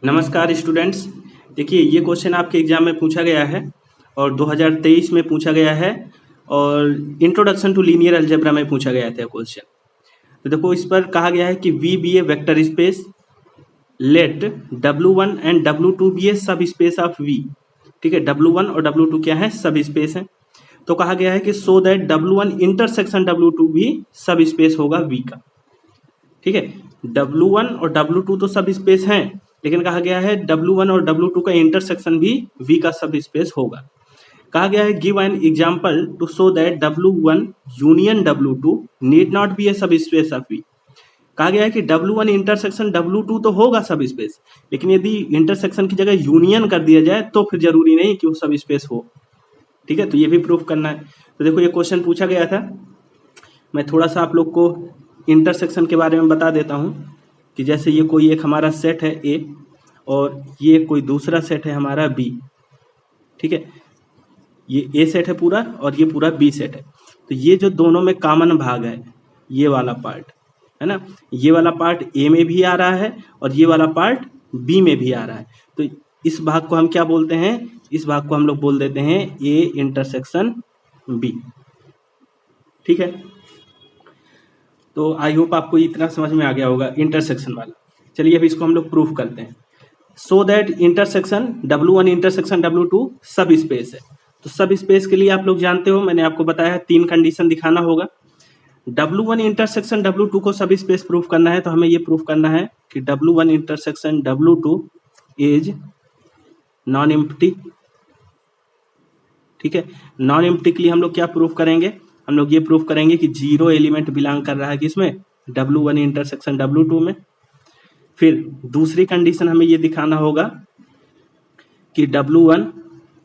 नमस्कार स्टूडेंट्स। देखिए ये क्वेश्चन आपके एग्जाम में पूछा गया है और 2023 में पूछा गया है और इंट्रोडक्शन टू लीनियर अलजेब्रा में पूछा गया था क्वेश्चन। तो देखो इस पर कहा गया है कि V be a vector space, let W1 and W2 be a subspace of we. ठीक है, W1 और W2 क्या है, सब स्पेस है। तो कहा गया है कि so that W1 intersection W2 भी सब स्पेस होगा वी का। ठीक है, W1 और W2 तो सब स्पेस हैं, लेकिन कहा गया है W1 और W2 का इंटरसेक्शन भी V का सब स्पेस होगा। कहा गया है give an example to show that W1 union W2 need not be a subspace of V। कहा गया है कि W1 इंटरसेक्शन W2 तो होगा सब स्पेस, लेकिन यदि इंटरसेक्शन की जगह यूनियन कर दिया जाए तो फिर जरूरी नहीं कि वो सब स्पेस हो। ठीक है, तो ये भी प्रूफ करना है। तो देखो ये क्वेश्चन पूछा गया था, मैं थोड़ा सा आप लोग को इंटरसेक्शन के बारे में बता देता हूँ कि जैसे ये कोई एक हमारा सेट है ए और ये कोई दूसरा सेट है हमारा बी। ठीक है, ये ए सेट है पूरा और ये पूरा बी सेट है। तो ये जो दोनों में कॉमन भाग है, ये वाला पार्ट है ना, ये वाला पार्ट ए में भी आ रहा है और ये वाला पार्ट बी में भी आ रहा है। तो इस भाग को हम क्या बोलते हैं, इस भाग को हम लोग बोल देते हैं ए इंटरसेक्शन बी। ठीक है, तो आई होप आपको इतना समझ में आ गया होगा इंटरसेक्शन वाला। चलिए अब इसको हम लोग प्रूफ करते हैं। So that intersection W1 intersection W2 सब स्पेस है। तो सब स्पेस के लिए आप लोग जानते हो, मैंने आपको बताया है 3 कंडीशन दिखाना होगा। W1 इंटरसेक्शन W2 को सब स्पेस प्रूफ करना है तो हमें ये प्रूफ करना है कि W1 intersection W2 is non empty. ठीक है, नॉन एम्प्टी के लिए हम लोग क्या प्रूफ करेंगे, हम लोग ये प्रूफ करेंगे कि जीरो एलिमेंट बिलोंग कर रहा है किसमें, W1 इंटरसेक्शन W2 में। फिर दूसरी कंडीशन हमें ये दिखाना होगा कि W1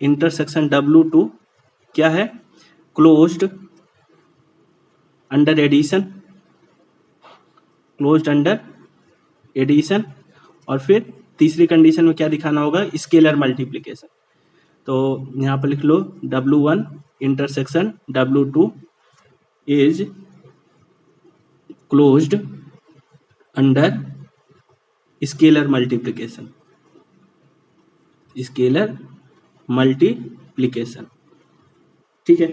इंटरसेक्शन W2 क्या है, closed under addition, closed under addition. और फिर तीसरी कंडीशन में क्या दिखाना होगा, स्केलर मल्टीप्लिकेशन। तो यहाँ पर लिख लो W1 intersection W2 is closed under scalar multiplication, scalar multiplication. ठीक है,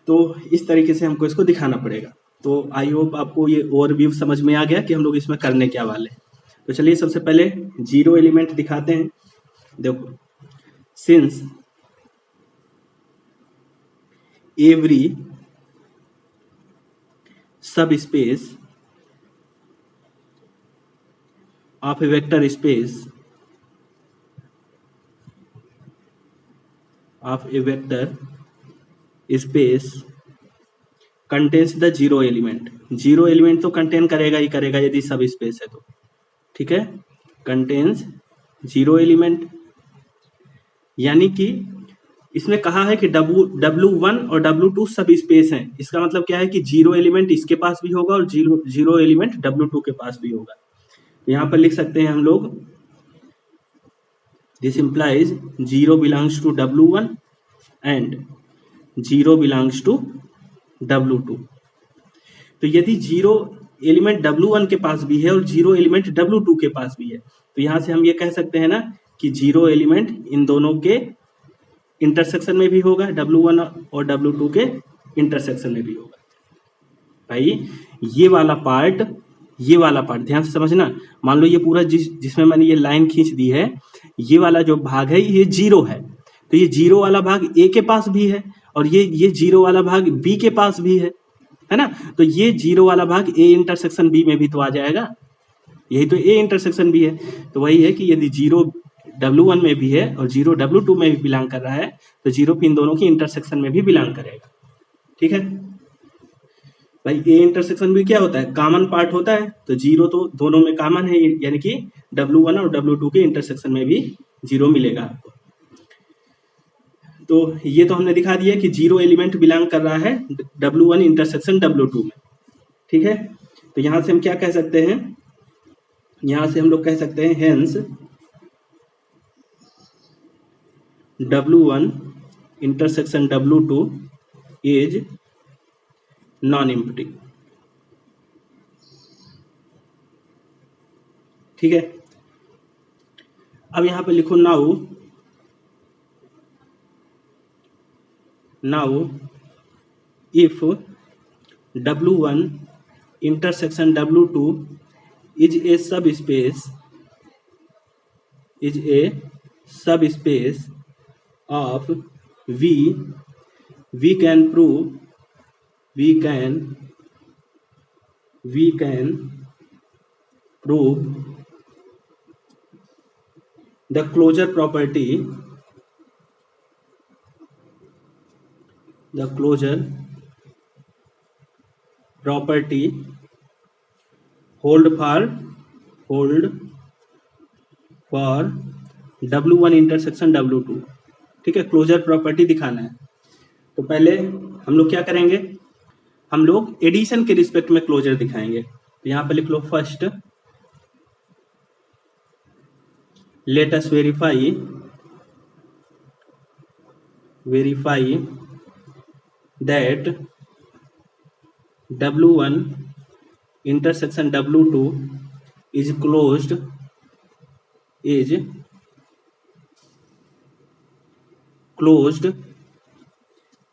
तो इस तरीके से हमको इसको दिखाना पड़ेगा। तो आई होप आपको ये ओवरव्यू समझ में आ गया कि हम लोग इसमें करने क्या वाले हैं। तो चलिए सबसे पहले जीरो एलिमेंट दिखाते हैं। देखो, सिंस एवरी सब space of A vector space of A vector space contains the zero element. Zero element तो कंटेन करेगा ही करेगा यदि सब स्पेस है तो। ठीक है, कंटेन्स जीरो एलिमेंट, यानी कि इसमें कहा है कि W1 और W2 सब स्पेस हैं। इसका मतलब क्या है कि जीरो एलिमेंट इसके पास भी होगा और जीरो एलिमेंट W2 के पास भी होगा। तो यहां पर लिख सकते हैं हम लोग, this implies zero belongs to W1 and zero belongs to W2। तो यदि जीरो एलिमेंट W1 के पास भी है और जीरो एलिमेंट W2 के पास भी है, तो यहां से हम ये कह सकते हैं ना कि जीरो एलिमेंट इन दोनों के इंटरसेक्शन में भी होगा, W1 और W2 के इंटरसेक्शन में भी होगा। भाई ये वाला पार्ट, ये वाला पार्ट ध्यान से समझना। मान लो ये पूरा जिसमें मैंने ये लाइन खींच दी है, ये वाला जो भाग है ये जीरो है, तो ये जीरो वाला भाग ए के पास भी है और ये जीरो वाला भाग बी के पास भी है ना। तो ये जीरो वाला भाग ए इंटरसेक्शन बी में भी तो आ जाएगा, यही तो ए इंटरसेक्शन बी है। तो वही है कि यदि जीरो W1 में भी है और जीरो W2 में भी बिलोंग कर रहा है तो जीरो इन दोनों की इंटरसेक्शन में भी बिलोंग करेगा। ठीक है भाई, ए इंटरसेक्शन भी क्या होता है, कॉमन पार्ट होता है। तो जीरो तो दोनों में कॉमन है, यानी कि W1 और W2 के इंटरसेक्शन में भी जीरो मिलेगा आपको। तो ये तो हमने दिखा दिया कि जीरो एलिमेंट बिलोंग कर रहा है W1 इंटरसेक्शन W2 में। ठीक है, तो यहां से हम क्या कह सकते हैं, यहां से हम लोग कह सकते हैं hence W1 intersection W2 is non empty. ठीक है, अब यहाँ पे लिखो now if W1 intersection W2 is a subspace of V, we can prove the closure property hold for W1 intersection W2। ठीक है, क्लोजर प्रॉपर्टी दिखाना है। तो पहले हम लोग क्या करेंगे, हम लोग एडिशन के रिस्पेक्ट में क्लोजर दिखाएंगे। तो यहाँ पे लिख लो first, let us verify that W1 intersection W2 is closed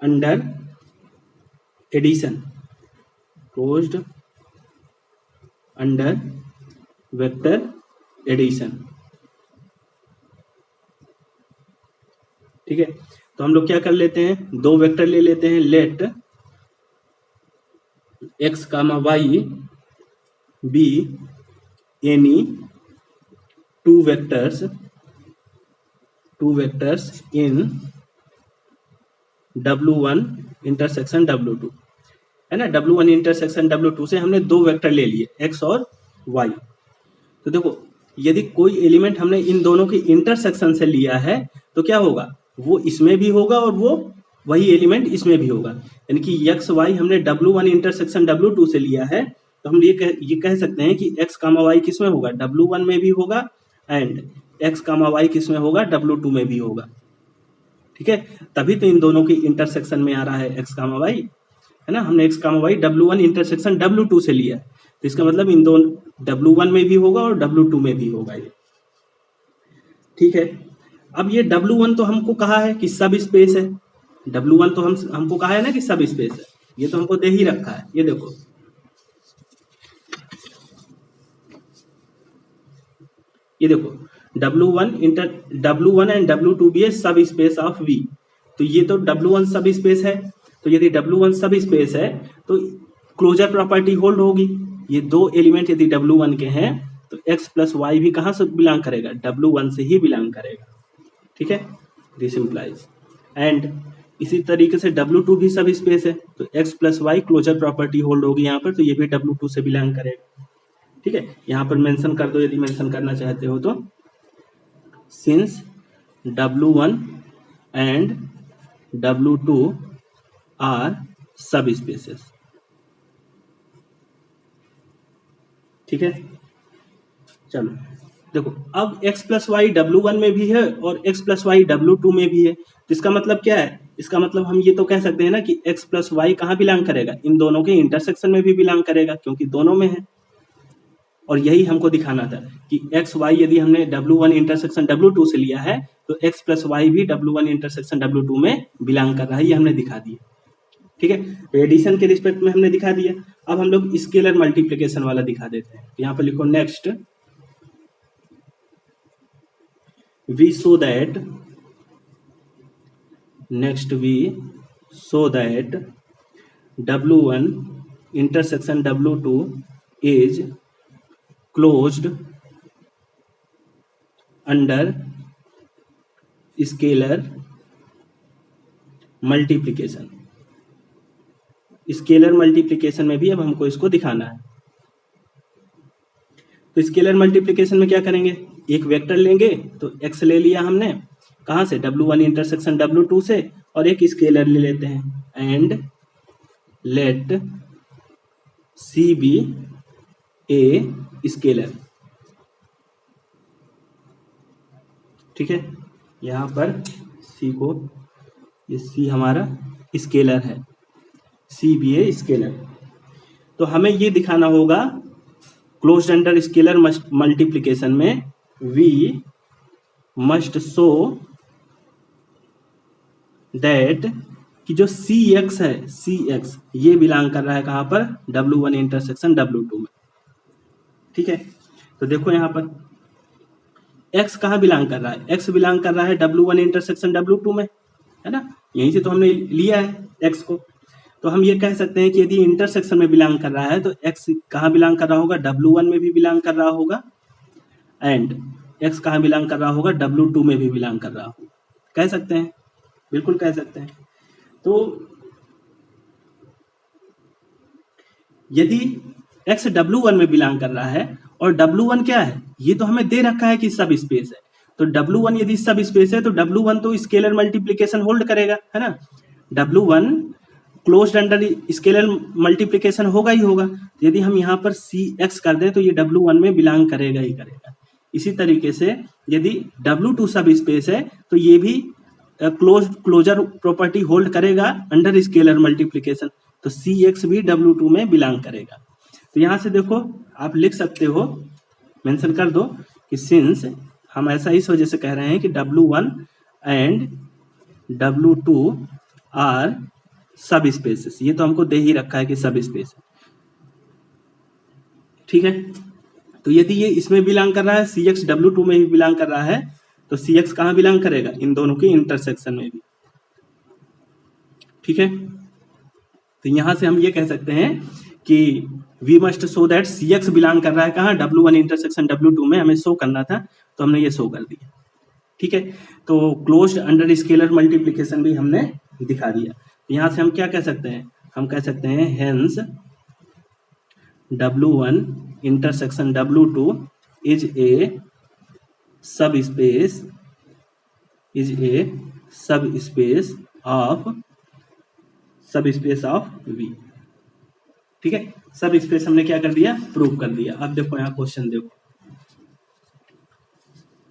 under addition, under vector addition। ठीक है, तो हम लोग क्या कर लेते हैं, दो वेक्टर ले लेते हैं, late x, y be any two vectors in W1 intersection W2, है ना। W1 intersection W2 से हमने दो वेक्टर ले लिए, x और y। तो देखो, यदि कोई एलिमेंट हमने इन दोनों की इंटरसेक्शन से लिया है तो क्या होगा, वो इसमें भी होगा और वो वही एलिमेंट इसमें भी होगा। यानी कि x y हमने W1 इंटरसेक्शन W2 से लिया है, तो हम ये कह सकते हैं कि x, y किस में होगा, W1 में भी होगा, एंड x, y किस में होगा, W2 में भी होगा। ठीक है, तभी तो इन दोनों की इंटरसेक्शन में आ रहा है x, y, है ना। हमने x, y W1 intersection W2 से लिया है, तो इसका मतलब इन दोनों W1 में भी होगा और W2 में भी होगा ये। ठीक है, अब ये W1 तो हमको कहा है कि सब स्पेस है, W1 तो हमको कहा है ना कि सब स्पेस है, ये तो हमको दे ही रखा है। ये देखो, W1 एंड W2 भी है सब स्पेस ऑफ V। तो ये तो W1 सब स्पेस है, तो यदि W1 सब स्पेस है तो क्लोजर प्रॉपर्टी होल्ड होगी। ये दो एलिमेंट यदि W1 के हैं तो x प्लस वाई भी कहां से बिलोंग करेगा, W1 से ही बिलोंग करेगा। ठीक है, दिस इंप्लाइज, एंड इसी तरीके से W2 भी सब स्पेस है, तो x plus y closure property hold होगी यहाँ पर, तो ये भी W2 से बिलोंग करेगा। ठीक है, यहाँ पर मेंशन कर दो यदि मेंशन करना चाहते हो तो, since W1 and W2 are subspaces. ठीक है, चलो देखो, अब x प्लस वाई W1 में भी है और x प्लस वाई W2 में भी है, तो इसका मतलब क्या है, इसका मतलब हम ये तो कह सकते हैं ना कि x प्लस वाई कहाँ बिलोंग करेगा, इन दोनों के इंटरसेक्शन में भी बिलोंग करेगा, क्योंकि दोनों में है। और यही हमको दिखाना था कि x y यदि हमने W1 इंटरसेक्शन W2 से लिया है तो x प्लस वाई भी W1 इंटरसेक्शन W2 में बिलोंग कर रहा है, ये हमने दिखा दिया। ठीक है, तो एडिशन के रिस्पेक्ट में हमने दिखा दिया। अब हम लोग स्केलर मल्टीप्लिकेशन वाला दिखा देते हैं। तो यहाँ पर लिखो next, we show that W1 intersection W2 is closed under scalar multiplication. Scalar multiplication में भी अब हमको इसको दिखाना है। तो स्केलर मल्टीप्लिकेशन में क्या करेंगे, एक वेक्टर लेंगे, तो x ले लिया हमने कहाँ से, W1 इंटरसेक्शन W2 से, और एक स्केलर ले लेते हैं, and let C be a scalar. ठीक है, यहाँ पर C को, ये C हमारा स्केलर है, C बी ए स्केलर। तो हमें ये दिखाना होगा क्लोज्ड अंडर स्केलर मल्टीप्लिकेशन में V मस्ट शो दैट कि जो सी एक्स है, सी एक्स ये बिलोंग कर रहा है कहाँ पर, W1 इंटरसेक्शन W2 में। ठीक है, तो देखो यहाँ पर x कहाँ बिलोंग कर रहा है, x बिलोंग कर रहा है W1 इंटरसेक्शन W2 में, है ना, यहीं से तो हमने लिया है x को। तो हम ये कह सकते हैं कि यदि इंटरसेक्शन में बिलोंग कर रहा है तो x कहाँ बिलोंग कर रहा होगा, W1 में भी बिलोंग कर रहा होगा, एंड x कहाँ बिलोंग कर रहा होगा, W2 में भी बिलोंग कर रहा होगा। कह सकते हैं, बिल्कुल कह सकते हैं। तो यदि x W1 में बिलोंग कर रहा है और W1 क्या है, ये तो हमें दे रखा है कि सब स्पेस है, तो W1 यदि सब स्पेस है तो W1 तो स्केलर मल्टीप्लिकेशन होल्ड करेगा, है ना, W1 closed under scalar multiplication होगा ही होगा। यदि हम यहाँ पर Cx कर दें तो ये W1 में बिलोंग करेगा ही करेगा। इसी तरीके से यदि W2 सब स्पेस है तो ये भी क्लोजर प्रॉपर्टी होल्ड करेगा अंडर स्केलर मल्टीप्लिकेशन, तो Cx भी W2 में बिलोंग करेगा। तो यहाँ से देखो आप लिख सकते हो, मेंशन कर दो कि सिंस, हम ऐसा इस वजह से कह रहे हैं कि W1 एंड W2 आर सब स्पेसेस, ये तो हमको दे ही रखा है कि सब स्पेस है। ठीक है, तो यदि ये इसमें बिलोंग कर रहा है, Cx W2 में भी बिलोंग कर रहा है, तो Cx कहाँ बिलोंग करेगा, इन दोनों के इंटरसेक्शन में भी। ठीक है, तो यहां से हम ये कह सकते हैं कि we must show that Cx belong कर रहा है कहाँ, W1 इंटरसेक्शन W2 में, हमें शो करना था तो हमने ये शो कर दिया। ठीक है, तो क्लोज्ड अंडर स्केलर मल्टीप्लिकेशन भी हमने दिखा दिया। यहां से हम क्या कह सकते हैं, हम कह सकते हैं hence W1 intersection W2 is a subspace of V। ठीक है, सब स्पेस हमने क्या कर दिया, प्रूव कर दिया। अब देखो यहाँ क्वेश्चन देखो,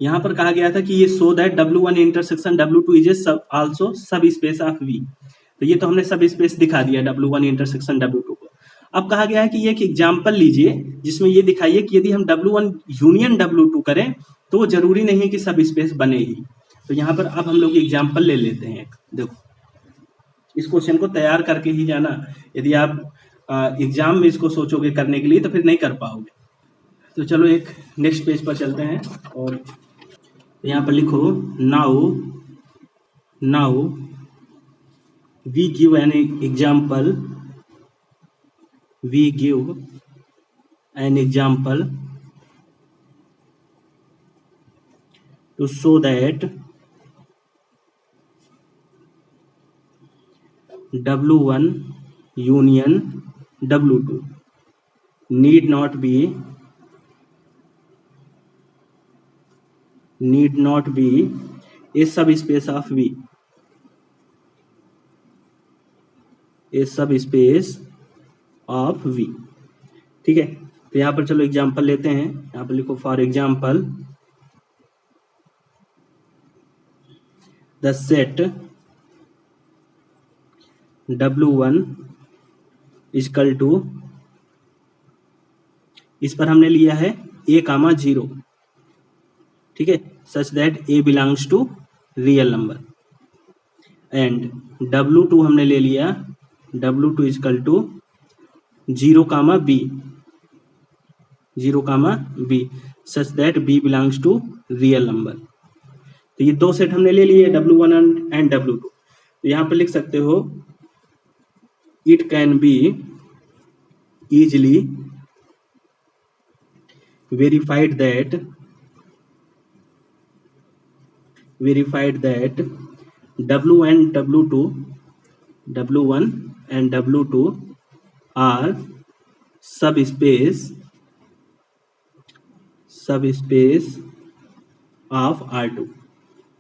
यहाँ पर कहा गया था कि ये show that W1 intersection W2 is a also सब स्पेस ऑफ V। तो ये तो हमने सब स्पेस दिखा दिया W1 इंटरसेक्शन W2 को। अब कहा गया है कि एक एग्जाम्पल लीजिए जिसमें ये दिखाइए कि यदि हम W1 यूनियन W2 करें तो वो जरूरी नहीं है कि सब स्पेस बने ही। तो यहाँ पर अब हम लोग एग्जाम्पल ले लेते हैं। देखो इस क्वेश्चन को तैयार करके ही जाना, यदि आप एग्जाम में इसको सोचोगे करने के लिए तो फिर नहीं कर पाओगे। तो चलो एक नेक्स्ट पेज पर चलते हैं और यहाँ पर लिखो now we give an example to show that W1 union W2 need not be a subspace of V, ठीक है, तो यहाँ पर चलो एग्जाम्पल लेते हैं। यहाँ पर लिखो for example the set W1 equal to, इस पर हमने लिया है A, 0, ठीक है, such that A belongs to real number, and W2 हमने ले लिया W2 equal to 0, B such that B belongs to real number. तो ये दो सेट हमने ले लिए W1 एंड W2। तो यहाँ पर लिख सकते हो it can be easily verified that W1 and W2 are subspace of R2।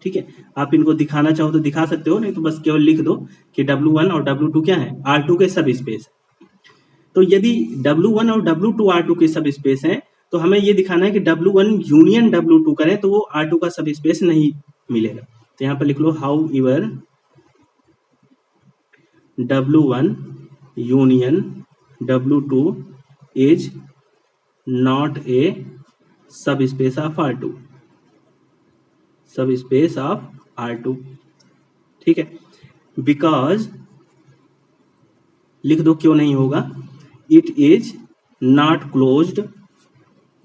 ठीक है, आप इनको दिखाना चाहो तो दिखा सकते हो, नहीं तो बस केवल लिख दो कि W1 और W2 क्या है, R2 के सब स्पेस। तो यदि W1 और W2 R2 के सब स्पेस हैं तो हमें ये दिखाना है कि W1 यूनियन W2 करें तो वो R2 का सब स्पेस नहीं मिलेगा। तो यहाँ पर लिख लो however W1 union W2 is not a subspace of R2। सब स्पेस ऑफ R2, ठीक है। बिकॉज लिख दो क्यों नहीं होगा, it is not closed,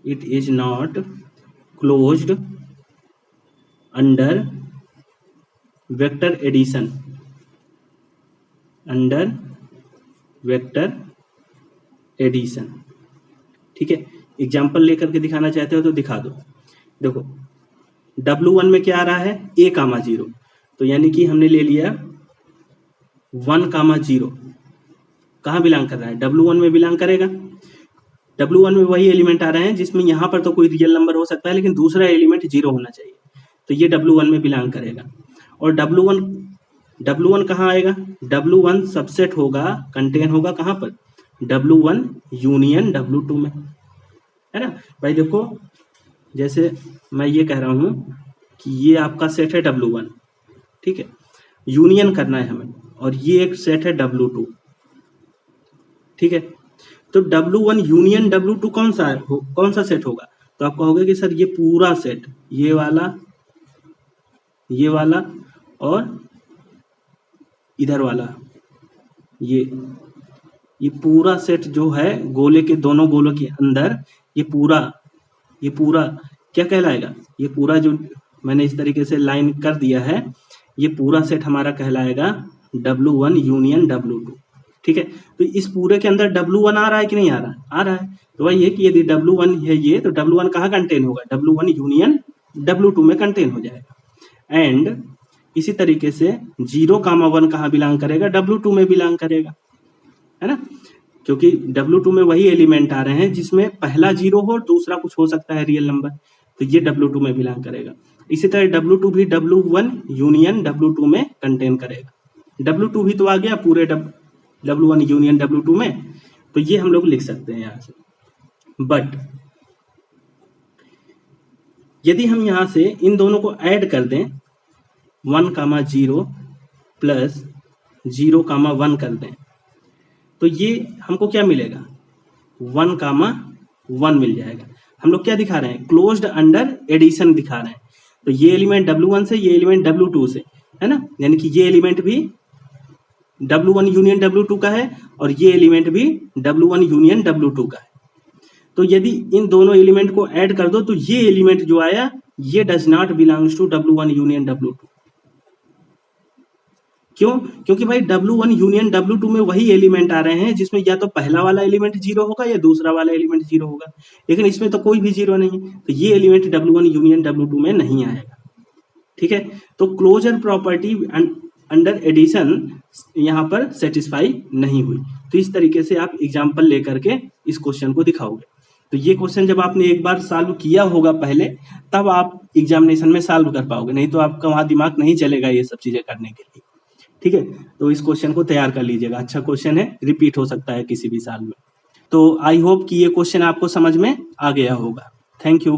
it is not closed under vector addition, under vector addition, ठीक है। एग्जाम्पल लेकर के दिखाना चाहते हो तो दिखा दो। देखो W1 में क्या आ रहा है, A, 0, तो यानी कि हमने ले लिया 1, 0, कहाँ बिलोंग कर रहा है, W1 में बिलोंग करेगा। W1 में वही एलिमेंट आ रहे हैं जिसमें यहाँ पर तो कोई रियल नंबर हो सकता है लेकिन दूसरा एलिमेंट 0 होना चाहिए, तो ये W1 में बिलोंग करेगा। और W1 कहाँ आएगा, W1 सबसेट होगा, कंटेन होगा कहाँ पर, W1 यूनियन W2 में, है ना भाई। देखो जैसे मैं ये कह रहा हूँ कि ये आपका सेट है W1, ठीक है, यूनियन करना है हमें, और ये एक सेट है W2, ठीक है। तो W1 यूनियन W2 कौन सा सेट होगा, तो आप कहोगे कि सर ये पूरा सेट, ये वाला और इधर वाला, ये पूरा सेट जो है गोले के, दोनों गोलों के अंदर ये पूरा क्या कहलाएगा, ये पूरा जो मैंने इस तरीके से लाइन कर दिया है, ये पूरा सेट हमारा कहलाएगा W1 यूनियन W2, ठीक है। तो इस पूरे के अंदर W1 आ रहा है कि नहीं आ रहा, आ रहा है। तो वही है कि यदि W1 है ये, तो W1 कहाँ कंटेन होगा, W1 यूनियन W2 में कंटेन हो जाएगा। एंड इसी तरीके से 0,1 कहाँ बिलोंग करेगा, W2 में बिलोंग करेगा, है ना, क्योंकि W2 में वही एलिमेंट आ रहे हैं जिसमें पहला 0 हो और दूसरा कुछ हो सकता है रियल नंबर, तो ये W2 में बिलोंग करेगा। इसी तरह W2 भी W1 यूनियन W2 में कंटेन करेगा। W2 भी तो आ गया पूरे W1 यूनियन W2 में, तो ये हम लोग लिख सकते हैं यहाँ से। बट यदि हम यहाँ से इन दोनों को ऐड कर दें, 1,0 प्लस 0,1 कर दें, तो ये हमको क्या मिलेगा, 1,1 मिल जाएगा। हम लोग क्या दिखा रहे हैं, क्लोज्ड अंडर एडिशन दिखा रहे हैं। तो ये एलिमेंट W1 से, ये एलिमेंट W2 से, है ना, यानी कि ये एलिमेंट भी W1 यूनियन W2 का है और ये एलिमेंट भी W1 यूनियन W2 का है। तो यदि इन दोनों एलिमेंट को ऐड कर दो तो ये एलिमेंट जो आया ये does not belongs to W1 union W2। क्यों, क्योंकि भाई W1 यूनियन W2 में वही एलिमेंट आ रहे हैं जिसमें या तो पहला वाला एलिमेंट 0 होगा या दूसरा वाला एलिमेंट 0 होगा, लेकिन इसमें तो कोई भी 0 नहीं है, तो ये एलिमेंट W1 यूनियन W2 में नहीं आएगा, ठीक है। तो क्लोजर प्रॉपर्टी अंडर एडिशन यहाँ पर सेटिस्फाई नहीं हुई। तो इस तरीके से आप एग्जाम्पल लेकर के इस क्वेश्चन को दिखाओगे। तो ये क्वेश्चन जब आपने एक बार सॉल्व किया होगा पहले, तब आप एग्जामिनेशन में सॉल्व कर पाओगे, नहीं तो आपका वहां दिमाग नहीं चलेगा ये सब चीजें करने के लिए, ठीक है। तो इस क्वेश्चन को तैयार कर लीजिएगा, अच्छा क्वेश्चन है, रिपीट हो सकता है किसी भी साल में। तो आई होप कि ये क्वेश्चन आपको समझ में आ गया होगा। Thank you.